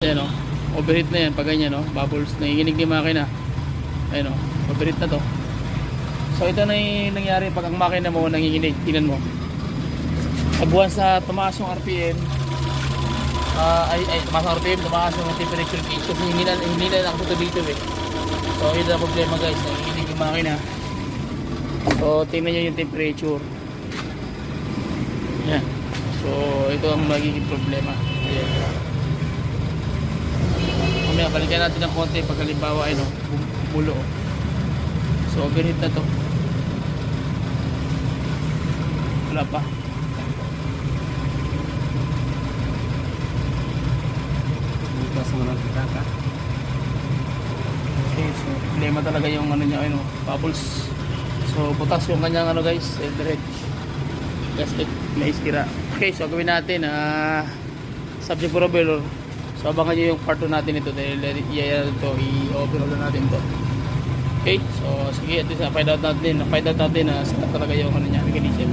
Ayan o, overheat na yan pag ganyan o, bubbles, nanginginig yung makina. Ayan o, overheat na to. So ito na yung nangyari pag ang makina mo nanginginig, tingnan mo. Pag once na tumaas yung RPM, tumaas ang RPM, tumaas yung temperature gauge. Kasi hindi na lang ito dito eh. So yun ang problema guys, nanginginig yung makina. So tingnan nyo yung temperature. Ayan. So ito ang magiging problema. Ayan. Mamaya balikan natin ng konti pag halimbawa ay no, bulo. So overheat na to. Wala pa. Okay, so problema talaga yung ano niya, ano, bubbles. So butas yung kanyang ano guys, overhead. Gasket, may istira. Okay, so gawin natin subject propeller. So abangan nyo yung part 2 natin ito dahil i-overhaul natin ito. Okay, so sige, at least na find out natin saan talaga yung ano niya, mechanism.